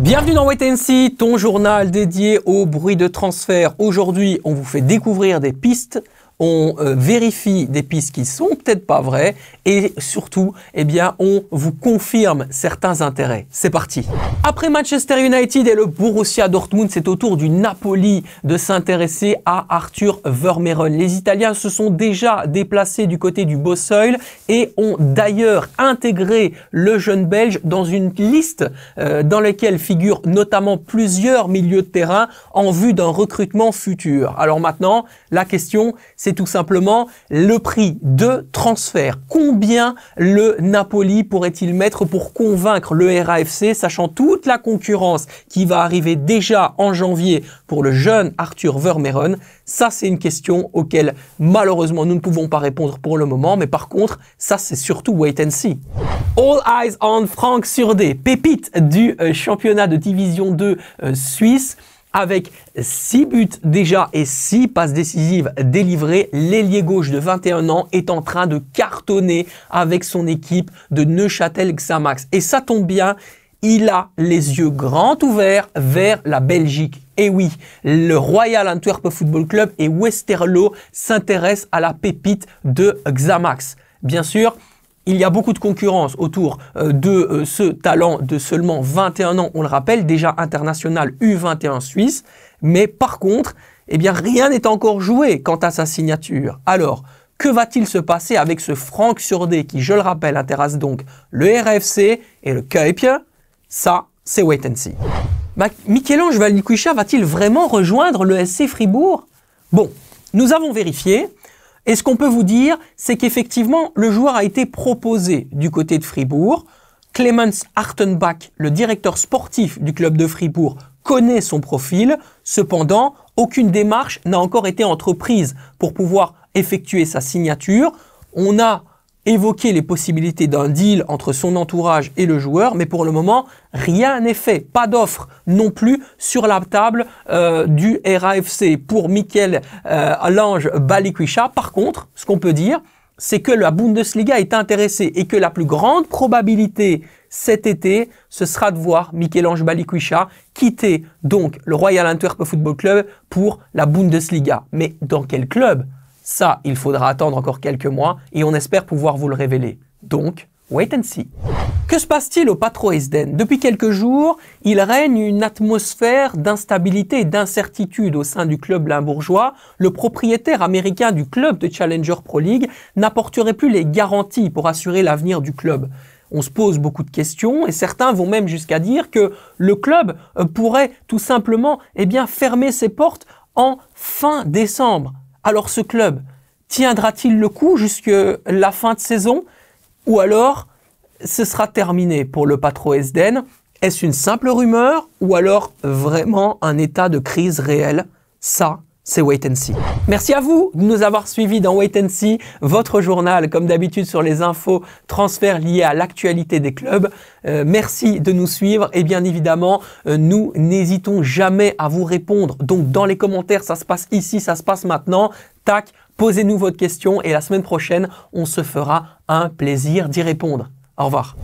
Bienvenue dans Wait and See, ton journal dédié au bruit de transfert. Aujourd'hui, on vous fait découvrir des pistes, on vérifie des pistes qui sont peut-être pas vraies et surtout, on vous confirme certains intérêts. C'est parti. Après Manchester United et le Borussia Dortmund, c'est au tour du Napoli de s'intéresser à Arthur Vermeeren. Les Italiens se sont déjà déplacés du côté du Bosuil et ont d'ailleurs intégré le jeune Belge dans une liste dans laquelle figurent notamment plusieurs milieux de terrain en vue d'un recrutement futur. Alors maintenant, la question, c'est tout simplement le prix de transfert. Combien le Napoli pourrait-il mettre pour convaincre le RAFC, sachant toute la concurrence qui va arriver déjà en janvier pour le jeune Arthur Vermeeren? Ça, c'est une question auquel malheureusement nous ne pouvons pas répondre pour le moment, mais par contre, ça c'est surtout wait and see. All eyes on Franck Surdé, pépite du championnat de division 2 suisse. Avec 6 buts déjà et 6 passes décisives délivrées, l'ailier gauche de 21 ans est en train de cartonner avec son équipe de Neuchâtel Xamax. Et ça tombe bien, il a les yeux grands ouverts vers la Belgique. Et oui, le Royal Antwerp Football Club et Westerlo s'intéressent à la pépite de Xamax. Bien sûr, il y a beaucoup de concurrence autour de ce talent de seulement 21 ans, on le rappelle, déjà international U21 suisse. Mais par contre, rien n'est encore joué quant à sa signature. Alors, que va-t-il se passer avec ce Franck Surdé qui, je le rappelle, intéresse donc le RAFC et le Kuipje? Ça, c'est wait and see. Michel-Ange Balikwisha va-t-il vraiment rejoindre le SC Fribourg? Bon, nous avons vérifié. Et ce qu'on peut vous dire, c'est qu'effectivement, le joueur a été proposé du côté de Fribourg. Clemens Hartenbach, le directeur sportif du club de Fribourg, connaît son profil. Cependant, aucune démarche n'a encore été entreprise pour pouvoir effectuer sa signature. On a évoqué les possibilités d'un deal entre son entourage et le joueur, mais pour le moment, rien n'est fait. Pas d'offre non plus sur la table du RAFC pour Michel-Ange Balikwisha. Par contre, ce qu'on peut dire, c'est que la Bundesliga est intéressée et que la plus grande probabilité cet été, ce sera de voir Michel-Ange Balikwisha quitter donc le Royal Antwerp Football Club pour la Bundesliga. Mais dans quel club ? Ça, il faudra attendre encore quelques mois et on espère pouvoir vous le révéler. Donc, wait and see. Que se passe-t-il au Patro Esden? Depuis quelques jours, il règne une atmosphère d'instabilité et d'incertitude au sein du club limbourgeois. Le propriétaire américain du club de Challenger Pro League n'apporterait plus les garanties pour assurer l'avenir du club. On se pose beaucoup de questions et certains vont même jusqu'à dire que le club pourrait tout simplement fermer ses portes en fin décembre. Alors ce club tiendra-t-il le coup jusqu'à la fin de saison ou alors ce sera terminé pour le Patro Esden? Est-ce une simple rumeur ou alors vraiment un état de crise réel? Ça, c'est wait and see. Merci à vous de nous avoir suivis dans Wait and See, votre journal comme d'habitude sur les infos transferts liés à l'actualité des clubs. Merci de nous suivre et bien évidemment, nous n'hésitons jamais à vous répondre. Donc dans les commentaires, ça se passe ici, ça se passe maintenant. Tac, posez-nous votre question et la semaine prochaine, on se fera un plaisir d'y répondre. Au revoir.